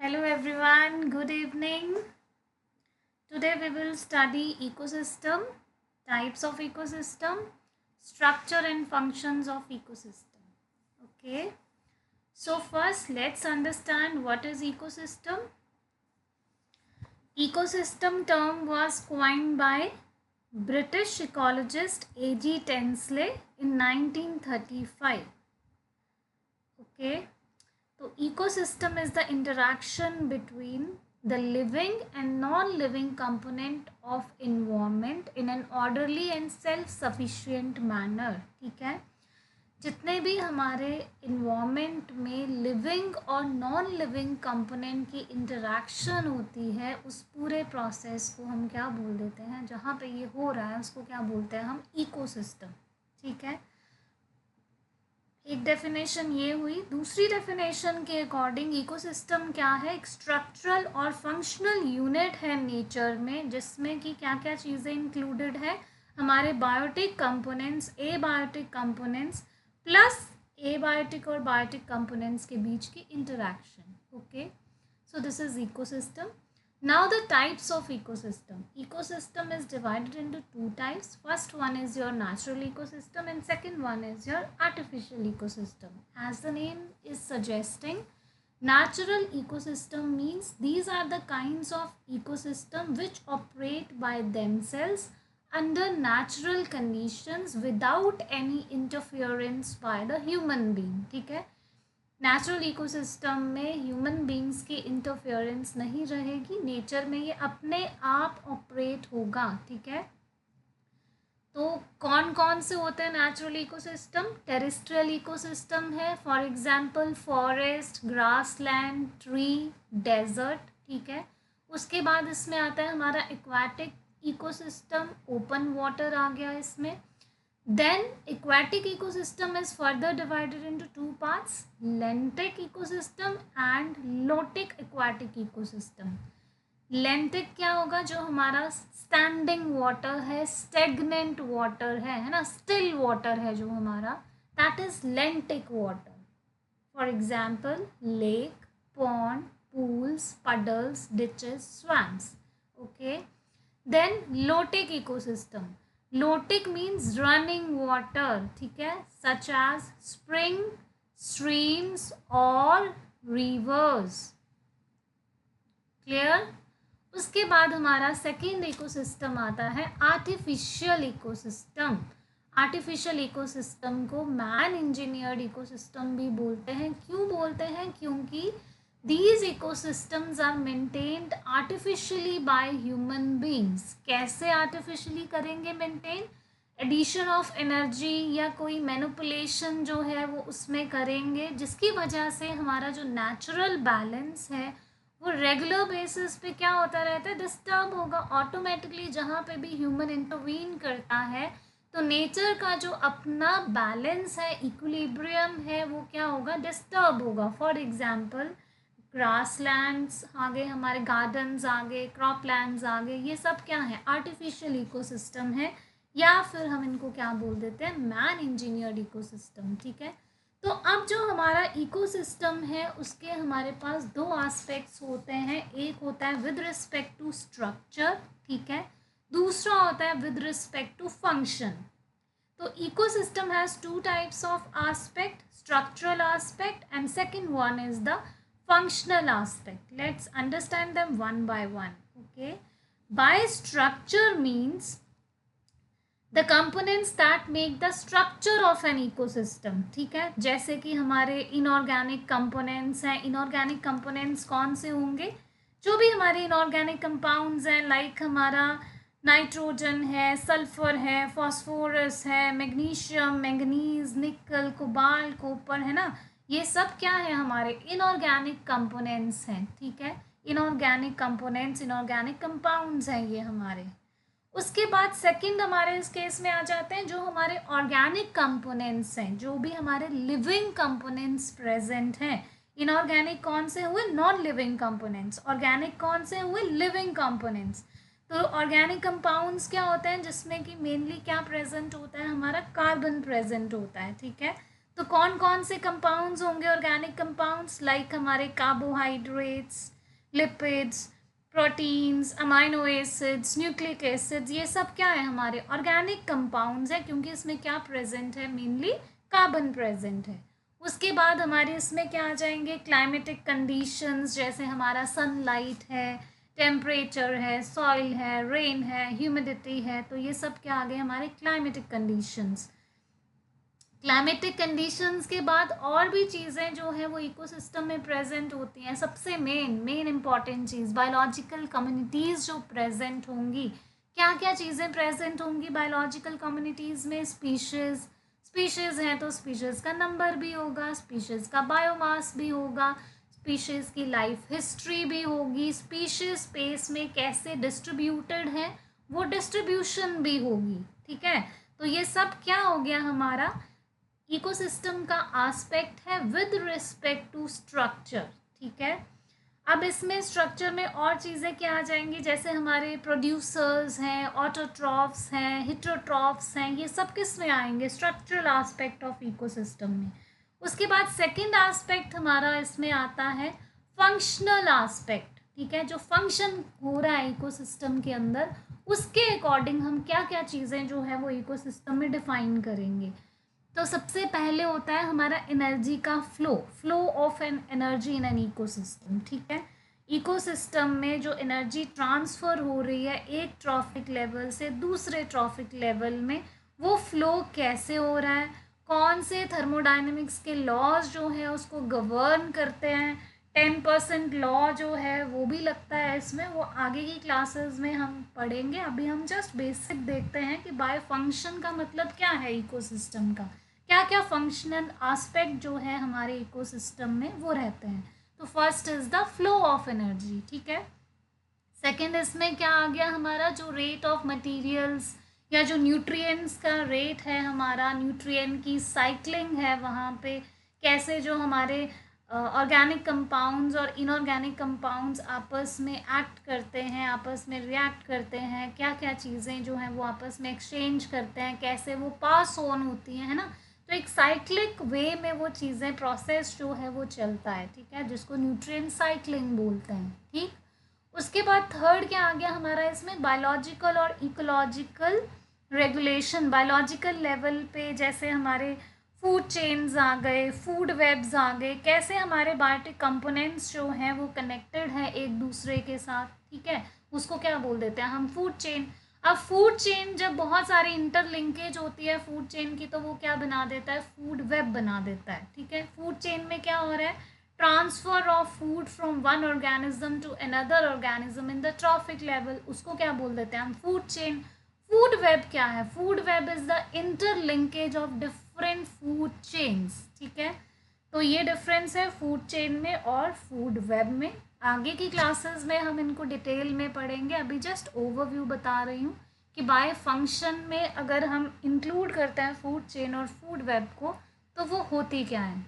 Hello everyone, good evening. Today we will study ecosystem, types of ecosystem, structure and functions of ecosystem. Okay. So first let's understand what is ecosystem. Ecosystem term was coined by British ecologist A.G. Tensley in 1935. Okay. So ecosystem is the interaction between the living and non-living component of environment in an orderly and self-sufficient manner. ठीक है, जितने भी हमारे environment में living और non living component की interaction होती है, उस पूरे प्रोसेस को हम क्या बोल देते हैं, जहाँ पे ये हो रहा है उसको क्या बोलते हैं हम, इकोसिस्टम. ठीक है, एक डेफिनेशन ये हुई. दूसरी डेफिनेशन के अकॉर्डिंग इकोसिस्टम क्या है, एक स्ट्रक्चरल और फंक्शनल यूनिट है नेचर में, जिसमें कि क्या क्या चीज़ें इंक्लूडेड है, हमारे biotic components, abiotic components plus abiotic और बायोटिक कंपोनेंट्स के बीच की interaction. Okay, so this is ecosystem. Now the types of ecosystem. Ecosystem is divided into two types. First one is your natural ecosystem and second one is your artificial ecosystem. As the name is suggesting, natural ecosystem means these are the kinds of ecosystem which operate by themselves under natural conditions without any interference by the human being. ठीक है, natural ecosystem में human beings की interference नहीं रहेगी, nature में ये अपने आप ऑपरेट होगा. ठीक है, तो कौन कौन से होते हैं नेचुरल इकोसिस्टम. टेरेस्ट्रियल इकोसिस्टम है, for example forest, grassland, tree, desert. ठीक है, उसके बाद इसमें आता है हमारा एक्वाटिक इकोसिस्टम, ओपन वाटर आ गया इसमें. Then aquatic ecosystem is further divided into two parts, lentic ecosystem and lotic aquatic ecosystem. Lentic क्या होगा, जो हमारा standing water है, stagnant water है ना, still water है जो हमारा, that is lentic water. For example, lake, pond, pools, puddles, ditches, swamps. Okay. Then lotic ecosystem. Lotic means running water. ठीक है, सच एज स्प्रिंग, स्ट्रीम्स और रिवर्स. क्लियर. उसके बाद हमारा सेकेंड इकोसिस्टम आता है आर्टिफिशियल इकोसिस्टम. आर्टिफिशियल इकोसिस्टम को man engineered ecosystem भी बोलते हैं. क्यों बोलते हैं, क्योंकि These ecosystems are maintained artificially by human beings. कैसे artificially करेंगे maintain? Addition of energy या कोई manipulation जो है वो उसमें करेंगे, जिसकी वजह से हमारा जो natural balance है वो regular basis पे क्या होता रहता है, डिस्टर्ब होगा. ऑटोमेटिकली जहाँ पे भी ह्यूमन इंटरवीन करता है तो नेचर का जो अपना बैलेंस है, इक्विलिब्रियम है, वो क्या होगा, डिस्टर्ब होगा. फॉर एग्जाम्पल ग्रासलैंड्स आ गए, हमारे गार्डन्स आ गए, क्रॉप लैंड्स आ गए, ये सब क्या है, आर्टिफिशियल इकोसिस्टम है, या फिर हम इनको क्या बोल देते हैं, मैन इंजीनियर्ड इकोसिस्टम. ठीक है, तो अब जो हमारा इकोसिस्टम है उसके हमारे पास दो एस्पेक्ट्स होते हैं. एक होता है विद रिस्पेक्ट टू स्ट्रक्चर. ठीक है, दूसरा होता है विद रिस्पेक्ट टू फंक्शन. तो ecosystem has two types of aspect, structural aspect and second one is the functional aspect. Let's understand them one by one. Okay, by structure means the components that make the structure of an ecosystem. ठीक है, जैसे कि हमारे inorganic components हैं. inorganic components कौन से होंगे, जो भी हमारे inorganic compounds हैं, like हमारा नाइट्रोजन है, सल्फर है, फॉस्फोरस है, मैग्नीशियम, मैंगनीज, निकल, कोबाल्ट, कॉपर, है ना, ये सब क्या है, हमारे इनऑर्गेनिक कंपोनेंट्स हैं. ठीक है, इनऑर्गेनिक कंपोनेंट्स, इनऑर्गेनिक कंपाउंड्स हैं ये हमारे. उसके बाद सेकंड हमारे इस केस में आ जाते हैं जो हमारे ऑर्गेनिक कंपोनेंट्स हैं, जो भी हमारे लिविंग कंपोनेंट्स प्रेजेंट हैं. इनऑर्गेनिक कौन से हुए, नॉन लिविंग कंपोनेंट्स. ऑर्गेनिक कौन से हुए, लिविंग कंपोनेंट्स. तो ऑर्गेनिक कंपाउंड्स क्या होते हैं, जिसमें कि मेनली क्या प्रेजेंट होता है, हमारा कार्बन प्रेजेंट होता है. ठीक है, तो कौन कौन से कंपाउंड्स होंगे ऑर्गेनिक कंपाउंड्स, लाइक हमारे carbohydrates, lipids, proteins, amino acids, nucleic acids, ये सब क्या है हमारे ऑर्गेनिक कंपाउंड्स है, क्योंकि इसमें क्या प्रेजेंट है, मेनली कार्बन प्रेजेंट है। उसके बाद हमारे इसमें क्या आ जाएंगे, क्लाइमेटिक कंडीशंस, जैसे हमारा सनलाइट है, टेम्परेचर है, सॉइल है, रेन है, ह्यूमिडिटी है, तो ये सब क्या आ गए हमारे क्लाइमेटिक कंडीशंस। क्लाइमेटिक कंडीशंस के बाद और भी चीज़ें जो है वो इकोसिस्टम में प्रेजेंट होती हैं। सबसे मेन इंपॉर्टेंट चीज़ बायोलॉजिकल कम्युनिटीज़ जो प्रेजेंट होंगी, क्या क्या चीज़ें प्रेजेंट होंगी बायोलॉजिकल कम्युनिटीज़ में, स्पीशीज़ हैं तो स्पीशीज़ का नंबर भी होगा, स्पीशीज़ का बायोमास भी होगा, स्पीशीज़ की लाइफ हिस्ट्री भी होगी, स्पीशीज़ स्पेस में कैसे डिस्ट्रीब्यूटेड है वो डिस्ट्रीब्यूशन भी होगी। ठीक है, तो ये सब क्या हो गया हमारा इकोसिस्टम का एस्पेक्ट है विद रिस्पेक्ट टू स्ट्रक्चर। ठीक है, अब इसमें स्ट्रक्चर में और चीज़ें क्या आ जाएंगी, जैसे हमारे प्रोड्यूसर्स हैं, ऑटोट्रॉफ्स हैं, हिट्रोट्रॉफ्स हैं, ये सब किस में आएंगे, स्ट्रक्चरल एस्पेक्ट ऑफ इकोसिस्टम में। उसके बाद सेकंड एस्पेक्ट हमारा इसमें आता है फंक्शनल एस्पेक्ट। ठीक है, जो फंक्शन हो रहा है इकोसिस्टम के अंदर, उसके अकॉर्डिंग हम क्या क्या चीज़ें जो है वो इकोसिस्टम में डिफाइन करेंगे। तो सबसे पहले होता है हमारा एनर्जी का flow of an energy in an ecosystem. ठीक है, इकोसिस्टम में जो एनर्जी ट्रांसफ़र हो रही है एक ट्रॉफिक लेवल से दूसरे ट्रॉफिक लेवल में, वो फ्लो कैसे हो रहा है, कौन से थर्मोडाइनमिक्स के लॉज जो है उसको गवर्न करते हैं। 10% लॉ जो है वो भी लगता है इसमें, वो आगे की क्लासेस में हम पढ़ेंगे। अभी हम जस्ट बेसिक देखते हैं कि बाय फंक्शन का मतलब क्या है इकोसिस्टम का, क्या क्या फंक्शनल एस्पेक्ट जो है हमारे इकोसिस्टम में वो रहते हैं। तो first is the flow of energy. ठीक है, सेकंड इसमें क्या आ गया हमारा, जो रेट ऑफ मटेरियल्स या जो न्यूट्रिएंट्स का रेट है हमारा, न्यूट्रिएंट की साइक्लिंग है वहाँ पे, कैसे जो हमारे ऑर्गेनिक कंपाउंड्स और इनऑर्गेनिक कंपाउंड्स आपस में एक्ट करते हैं, आपस में रिएक्ट करते हैं, क्या क्या चीज़ें जो हैं वो आपस में एक्सचेंज करते हैं, कैसे वो पास ऑन होती हैं, है ना। तो एक साइक्लिक वे में वो चीज़ें प्रोसेस जो है वो चलता है। ठीक है, जिसको न्यूट्रिएंट साइक्लिंग बोलते हैं। ठीक, उसके बाद थर्ड क्या आ गया हमारा इसमें, बायोलॉजिकल और इकोलॉजिकल रेगुलेशन। बायोलॉजिकल लेवल पे जैसे हमारे फूड चेन्स आ गए, फूड वेब्स आ गए, कैसे हमारे बायोटिक कंपोनेंट्स जो हैं वो कनेक्टेड हैं एक दूसरे के साथ। ठीक है, उसको क्या बोल देते हैं हम, फूड चेन। अब फूड चेन जब बहुत सारी इंटरलिंकेज होती है फूड चेन की, तो वो क्या बना देता है, फूड वेब बना देता है। ठीक है, फूड चेन में क्या हो रहा है, transfer of food from one organism to another organism in the trophic level, उसको क्या बोल देते हैं हम, फूड चेन। फूड वेब क्या है, food web is the interlinkage of different food chains. ठीक है, तो ये डिफरेंस है फूड चेन में और फूड वेब में। आगे की क्लासेस में हम इनको डिटेल में पढ़ेंगे, अभी जस्ट ओवरव्यू बता रही हूँ कि बाय फंक्शन में अगर हम इंक्लूड करते हैं फूड चेन और फूड वेब को तो वो होती क्या है।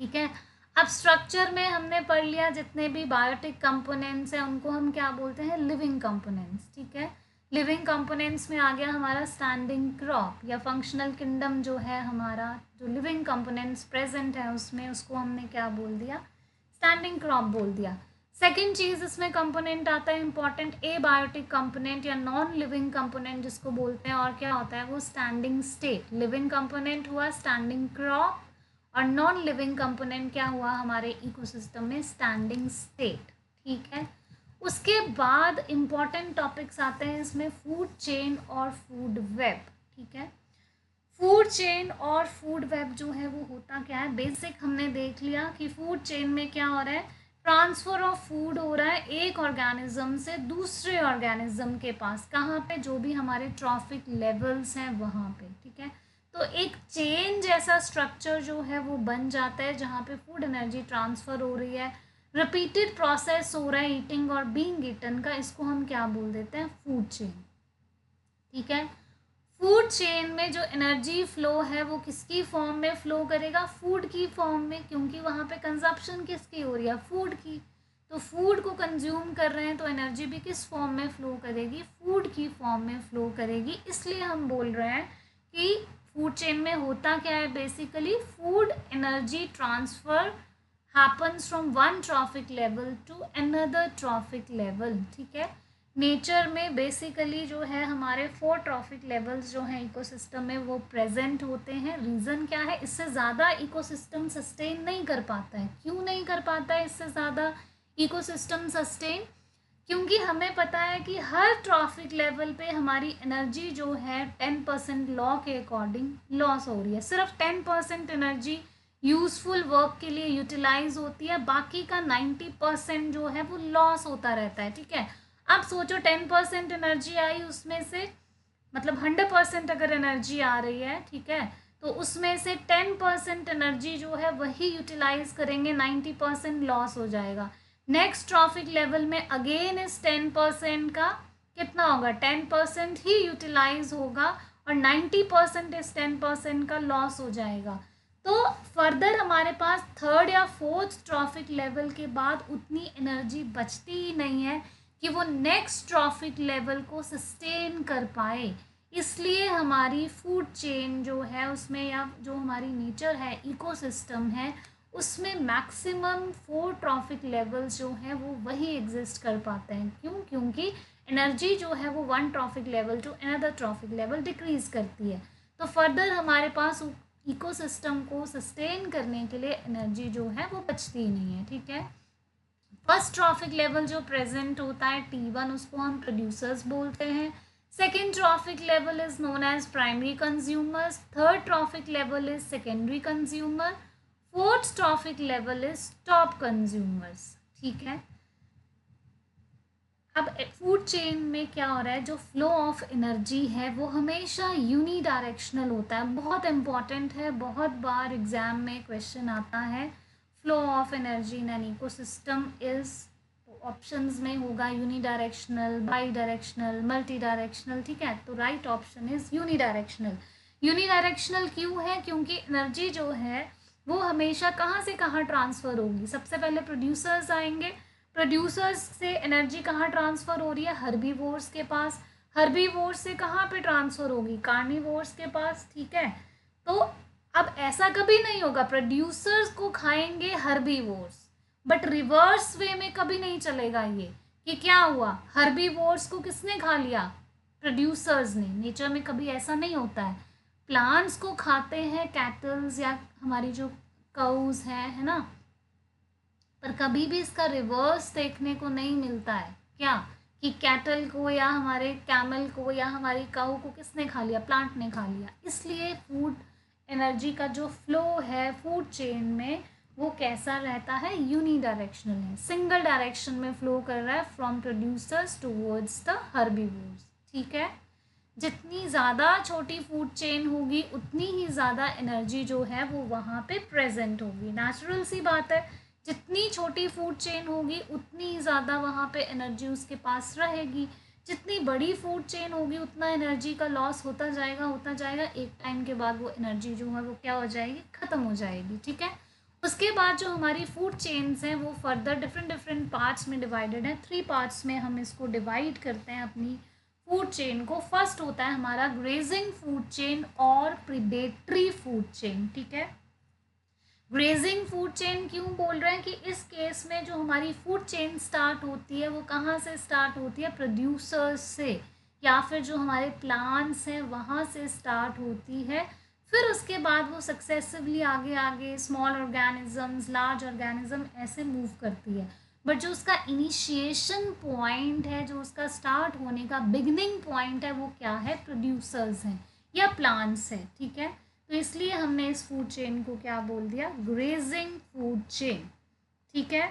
ठीक है, अब स्ट्रक्चर में हमने पढ़ लिया जितने भी बायोटिक कंपोनेंट्स हैं उनको हम क्या बोलते हैं, लिविंग कंपोनेंट्स। ठीक है, लिविंग कंपोनेंट्स में आ गया हमारा स्टैंडिंग क्रॉप या फंक्शनल किंगडम जो है हमारा, जो लिविंग कंपोनेंट्स प्रेजेंट है उसमें, उसको हमने क्या बोल दिया, स्टैंडिंग क्रॉप बोल दिया। सेकेंड चीज़ इसमें कंपोनेंट आता है इंपॉर्टेंट, ए बायोटिक कंपोनेंट या नॉन लिविंग कंपोनेंट जिसको बोलते हैं, और क्या होता है वो स्टैंडिंग स्टेट। लिविंग कंपोनेंट हुआ स्टैंडिंग क्रॉप और नॉन लिविंग कंपोनेंट क्या हुआ हमारे इकोसिस्टम में, स्टैंडिंग स्टेट। ठीक है, उसके बाद इम्पॉर्टेंट टॉपिक्स आते हैं इसमें, फूड चेन और फूड वेब। ठीक है, फूड चेन और फूड वेब जो है वो होता क्या है, बेसिक हमने देख लिया कि फूड चेन में क्या हो रहा है, ट्रांसफ़र ऑफ फूड हो रहा है एक ऑर्गेनिज्म से दूसरे ऑर्गेनिज्म के पास, कहाँ पे, जो भी हमारे ट्रॉफिक लेवल्स हैं वहाँ पे। ठीक है, तो एक चेन जैसा स्ट्रक्चर जो है वो बन जाता है जहाँ पे फूड एनर्जी ट्रांसफ़र हो रही है, रिपीटेड प्रोसेस हो रहा है ईटिंग और बीइंग ईटन का, इसको हम क्या बोल देते हैं, फूड चेन। ठीक है, फूड चेन में जो एनर्जी फ्लो है वो किसकी फॉर्म में फ्लो करेगा, फूड की फॉर्म में, क्योंकि वहाँ पे कंजप्शन किसकी हो रही है, फूड की। तो फूड को कंज्यूम कर रहे हैं तो एनर्जी भी किस फॉर्म में फ्लो करेगी, फूड की फॉर्म में फ्लो करेगी। इसलिए हम बोल रहे हैं कि फूड चेन में होता क्या है, basically food energy transfer happens from one trophic level to another trophic level, ठीक है। नेचर में बेसिकली जो है हमारे 4 ट्रॉफिक लेवल्स जो हैं इकोसिस्टम में वो प्रेजेंट होते हैं। रीज़न क्या है, इससे ज़्यादा इकोसिस्टम सस्टेन नहीं कर पाता है। क्यों नहीं कर पाता है इससे ज़्यादा इकोसिस्टम सस्टेन? क्योंकि हमें पता है कि हर ट्रॉफिक लेवल पे हमारी एनर्जी जो है 10% लॉ के अकॉर्डिंग लॉस हो रही है। सिर्फ 10% एनर्जी यूज़फुल वर्क के लिए यूटिलाइज होती है, बाकी का 90% जो है वो लॉस होता रहता है, ठीक है। अब सोचो 10% एनर्जी आई, उसमें से मतलब 100% अगर एनर्जी आ रही है, ठीक है, तो उसमें से 10% एनर्जी जो है वही यूटिलाइज करेंगे, 90% लॉस हो जाएगा। नेक्स्ट ट्रॉफिक लेवल में अगेन इस 10% का कितना होगा, 10% ही यूटिलाइज होगा और 90% इस 10% का लॉस हो जाएगा। तो फर्दर हमारे पास थर्ड या फोर्थ ट्रॉफिक लेवल के बाद उतनी एनर्जी बचती ही नहीं है कि वो नेक्स्ट ट्रॉफिक लेवल को सस्टेन कर पाए। इसलिए हमारी फूड चेन जो है उसमें, या जो हमारी नेचर है, इकोसिस्टम है, उसमें मैक्सिमम 4 ट्रॉफिक लेवल्स जो हैं वो वही एग्जिस्ट कर पाते हैं। क्यों? क्योंकि एनर्जी जो है वो 1 trophic level to another trophic level decrease करती है। तो फर्दर हमारे पास इकोसिस्टम को सस्टेन करने के लिए एनर्जी जो है वो बचती ही नहीं है, ठीक है। फर्स्ट ट्रॉफिक लेवल जो प्रेजेंट होता है T1, उसको हम प्रोड्यूसर्स बोलते हैं। Second trophic level is known as primary consumers. Third trophic level is secondary consumer. Fourth trophic level is top consumers, ठीक है। अब फूड चेन में क्या हो रहा है, जो फ्लो ऑफ एनर्जी है वो हमेशा यूनी डायरेक्शनल होता है। बहुत इंपॉर्टेंट है, बहुत बार एग्जाम में क्वेश्चन आता है, flow of energy in an ecosystem is, options में होगा unidirectional, bidirectional, multidirectional, ठीक है। तो right option is unidirectional. Unidirectional क्यों है? क्योंकि एनर्जी जो है वो हमेशा कहाँ से कहाँ ट्रांसफ़र होगी। सबसे पहले प्रोड्यूसर्स आएंगे, प्रोड्यूसर्स से एनर्जी कहाँ ट्रांसफ़र हो रही है, हर्बीवोर्स के पास। हर्बीवोर्स से कहाँ पे ट्रांसफ़र होगी, कार्निवोर्स के पास, ठीक है। तो अब ऐसा कभी नहीं होगा प्रोड्यूसर्स को खाएंगे हर्बीवोर्स, बट रिवर्स वे में कभी नहीं चलेगा ये कि क्या हुआ, हर्बीवोर्स को किसने खा लिया, प्रोड्यूसर्स ने। नेचर में कभी ऐसा नहीं होता है। प्लांट्स को खाते हैं कैटल्स या हमारी जो काउज है ना, पर कभी भी इसका रिवर्स देखने को नहीं मिलता है। क्या कि कैटल को या हमारे कैमल को या हमारी काऊ को किसने खा लिया, प्लांट ने खा लिया। इसलिए फूड एनर्जी का जो फ्लो है फूड चेन में वो कैसा रहता है, यूनी डायरेक्शनल है, सिंगल डायरेक्शन में फ्लो कर रहा है from producers towards the herbivores, ठीक है। जितनी ज़्यादा छोटी फूड चेन होगी उतनी ही ज़्यादा एनर्जी जो है वो वहाँ पे प्रेजेंट होगी। नेचुरल सी बात है, जितनी छोटी फूड चेन होगी उतनी ज़्यादा वहाँ पे एनर्जी उसके पास रहेगी। जितनी बड़ी फूड चेन होगी उतना एनर्जी का लॉस होता जाएगा। एक टाइम के बाद वो एनर्जी जो है वो क्या हो जाएगी, ख़त्म हो जाएगी, ठीक है। उसके बाद जो हमारी फूड चेन्स हैं वो फर्दर डिफरेंट पार्ट्स में डिवाइडेड है। 3 पार्ट्स में हम इसको डिवाइड करते हैं अपनी फूड चेन को। फर्स्ट होता है हमारा ग्रेजिंग फूड चेन और प्रीडेटरी फूड चेन, ठीक है। ग्रेजिंग फूड चेन क्यों बोल रहे हैं कि इस केस में जो हमारी फूड चेन स्टार्ट होती है वो कहाँ से स्टार्ट होती है, प्रोड्यूसर्स से या फिर जो हमारे प्लांट्स हैं वहाँ से स्टार्ट होती है। फिर उसके बाद वो सक्सेसिवली आगे आगे स्मॉल ऑर्गेनिजम्स, लार्ज ऑर्गेनिज्म ऐसे मूव करती है। बट जो उसका इनिशिएशन पॉइंट है, जो उसका स्टार्ट होने का बिगिनिंग पॉइंट है, वो क्या है, प्रोड्यूसर्स हैं या प्लांट्स हैं, ठीक है। तो इसलिए हमने इस फूड चेन को क्या बोल दिया, ग्रेजिंग फूड चेन, ठीक है।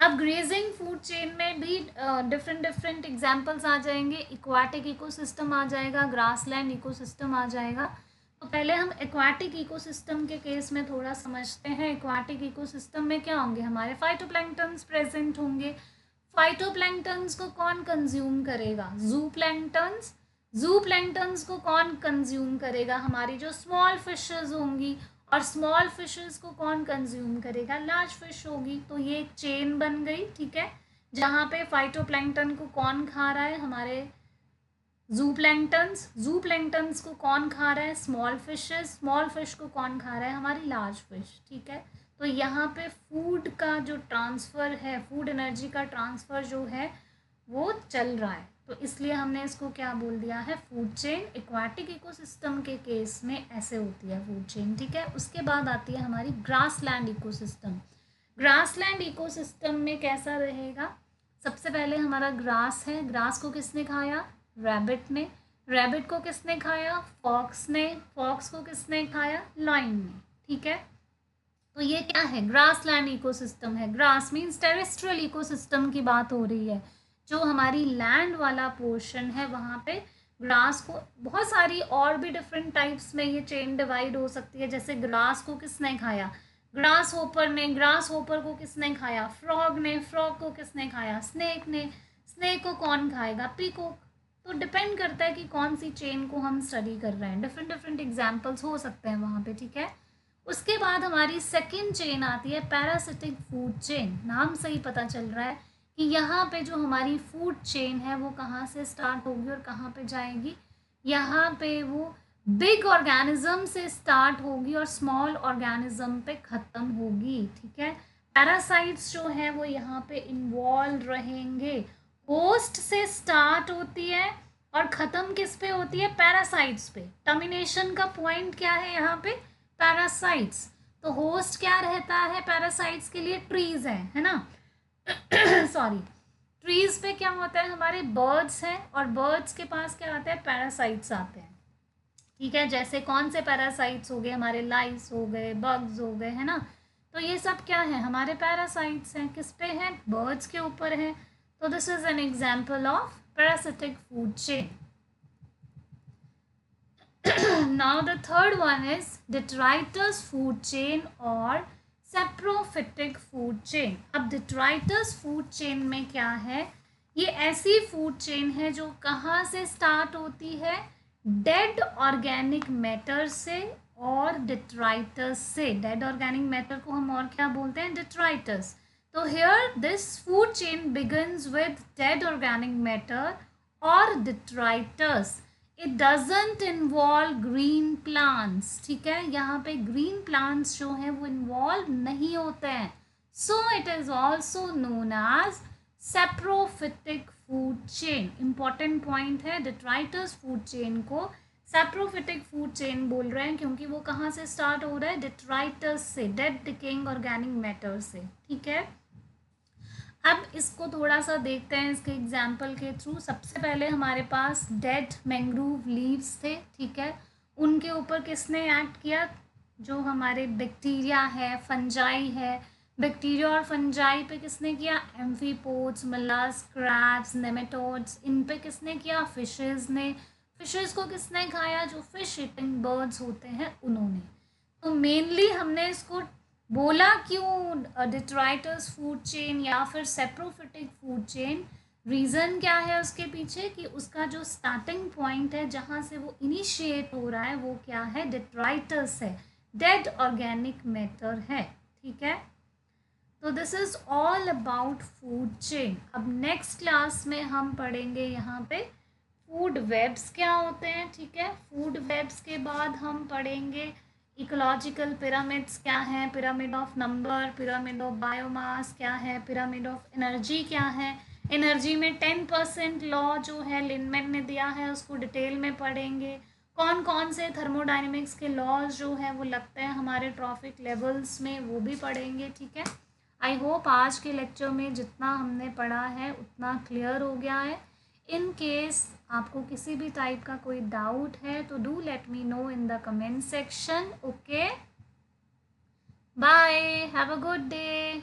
अब ग्रेजिंग फूड चेन में भी डिफरेंट एग्जांपल्स आ जाएंगे। एक्वाटिक इकोसिस्टम आ जाएगा, ग्रासलैंड इकोसिस्टम आ जाएगा। तो पहले हम एक्वाटिक इकोसिस्टम के केस में थोड़ा समझते हैं। एक्वाटिक इकोसिस्टम में क्या होंगे, हमारे फाइटोप्लैंक्टन्स प्रेजेंट होंगे। फाइटोप्लैंक्टन्स को कौन कंज्यूम करेगा, जू प्लैंक्टन्स। जू प्लैंक्टन्स को कौन कंज्यूम करेगा, हमारी जो स्मॉल फिशेस होंगी। और स्मॉल फिशेस को कौन कंज्यूम करेगा, लार्ज फिश होगी। तो ये एक चेन बन गई, ठीक है, जहाँ पे फाइटोप्लैंक्टन को कौन खा रहा है, हमारे जू प्लैंक्टन्स को कौन खा रहा है, स्मॉल फिशेस। स्मॉल फिश को कौन खा रहा है, हमारी लार्ज फिश, ठीक है। तो यहाँ पे फूड का जो ट्रांसफ़र है, फूड एनर्जी का ट्रांसफ़र जो है वो चल रहा है, तो इसलिए हमने इसको क्या बोल दिया है, फूड चेन। एक्वाटिक इकोसिस्टम के केस में ऐसे होती है फूड चेन, ठीक है। उसके बाद आती है हमारी ग्रासलैंड इकोसिस्टम। ग्रासलैंड इकोसिस्टम में कैसा रहेगा, सबसे पहले हमारा ग्रास है, ग्रास को किसने खाया, रैबिट ने, रैबिट को किसने खाया, फॉक्स ने, फॉक्स को किसने खाया, लायन ने, ठीक है। तो ये क्या है, ग्रासलैंड इकोसिस्टम है। ग्रास मीन्स टेरेस्ट्रियल इकोसिस्टम की बात हो रही है, जो हमारी लैंड वाला पोर्शन है वहाँ पे ग्रास को, बहुत सारी और भी डिफरेंट टाइप्स में ये चेन डिवाइड हो सकती है। जैसे ग्रास को किसने खाया, ग्रास होपर ने, ग्रास होपर को किसने खाया, फ्रॉग ने, फ्रॉग को किसने खाया, स्नेक ने, स्नेक को कौन खाएगा, पीकॉक। तो डिपेंड करता है कि कौन सी चेन को हम स्टडी कर रहे हैं, डिफरेंट डिफरेंट एग्जाम्पल्स हो सकते हैं वहाँ पे, ठीक है। उसके बाद हमारी सेकेंड चेन आती है पैरासिटिक फूड चेन। नाम से ही पता चल रहा है कि यहाँ पे जो हमारी फूड चेन है वो कहाँ से स्टार्ट होगी और कहाँ पे जाएगी, यहाँ पे वो बिग ऑर्गेनिज्म से स्टार्ट होगी और स्मॉल ऑर्गेनिज्म पे ख़त्म होगी, ठीक है। पैरासाइट्स जो है वो यहाँ पे इन्वॉल्व रहेंगे, होस्ट से स्टार्ट होती है और ख़त्म किस पे होती है, पैरासाइट्स पे। टर्मिनेशन का पॉइंट क्या है यहाँ पे, पैरासाइट्स। तो होस्ट क्या रहता है पैरासाइट्स के लिए, ट्रीज है ना सॉरी, ट्रीज पे क्या होता है, हमारे बर्ड्स हैं और बर्ड्स के पास क्या आता है, पैरासाइट्स आते हैं, ठीक है। जैसे कौन से पैरासाइट्स हो गए, हमारे लाइस हो गए, बग्स हो गए, है ना। तो ये सब क्या है, हमारे पैरासाइट्स हैं, किस पे हैं, बर्ड्स के ऊपर है। तो this is an example of parasitic food chain. Now the third one is detritus food chain और saprophytic food chain। अब detritus food chain में क्या है, ये ऐसी food chain है जो कहाँ से start होती है, dead organic matter से और detritus से। dead organic matter को हम और क्या बोलते हैं, detritus। तो here this food chain begins with dead organic matter और detritus। It doesn't involve green plants, ठीक है। यहाँ पे ग्रीन प्लांट्स जो हैं वो इन्वॉल्व नहीं होते हैं। So it is also known as saprophytic food chain. Important point है, डिट्राइटस फूड चेन को सेप्रोफिटिक फूड चेन बोल रहे हैं क्योंकि वो कहाँ से स्टार्ट हो रहा है, डिट्राइटस से, डेड डिकेइंग ऑर्गेनिक मैटर से, ठीक है। अब इसको थोड़ा सा देखते हैं इसके एग्जाम्पल के थ्रू। सबसे पहले हमारे पास डेड मैंग्रोव लीव्स थे, ठीक है। उनके ऊपर किसने एक्ट किया, जो हमारे बैक्टीरिया है, फंजाई है, बैक्टीरिया और फंजाई पे किसने किया, एम्फीपोड्स, मलास्क, क्रैब्स, नेमेटोड्स, इन पे किसने किया, फिशेस ने। फिशेस को किसने खाया, जो फिश ईटिंग बर्ड्स होते हैं उन्होंने। तो मेनली हमने इसको बोला क्यों डिट्राइटस फूड चेन या फिर सेप्रोफिटिक फूड चेन, रीज़न क्या है उसके पीछे, कि उसका जो स्टार्टिंग पॉइंट है जहाँ से वो इनिशिएट हो रहा है वो क्या है, डिट्राइटस है, डेड ऑर्गेनिक मैटर है, ठीक है। तो this is all about food chain. अब नेक्स्ट क्लास में हम पढ़ेंगे यहाँ पे फूड वेब्स क्या होते हैं, ठीक है। फूड वेब्स के बाद हम पढ़ेंगे इकोलॉजिकल पिरामिड्स क्या है, pyramid of number, pyramid of biomass क्या है, पिरामिड ऑफ एनर्जी क्या है। एनर्जी में 10% लॉ जो है लिनमैन ने दिया है उसको डिटेल में पढ़ेंगे। कौन कौन से थर्मोडायनेमिक्स के लॉज जो है वो लगते हैं हमारे ट्रॉफिक लेवल्स में, वो भी पढ़ेंगे, ठीक है। आई होप आज के लेक्चर में जितना हमने पढ़ा है उतना क्लियर हो गया है। इन केस आपको किसी भी टाइप का कोई डाउट है तो do let me know in the comment section. Okay, bye, have a good day.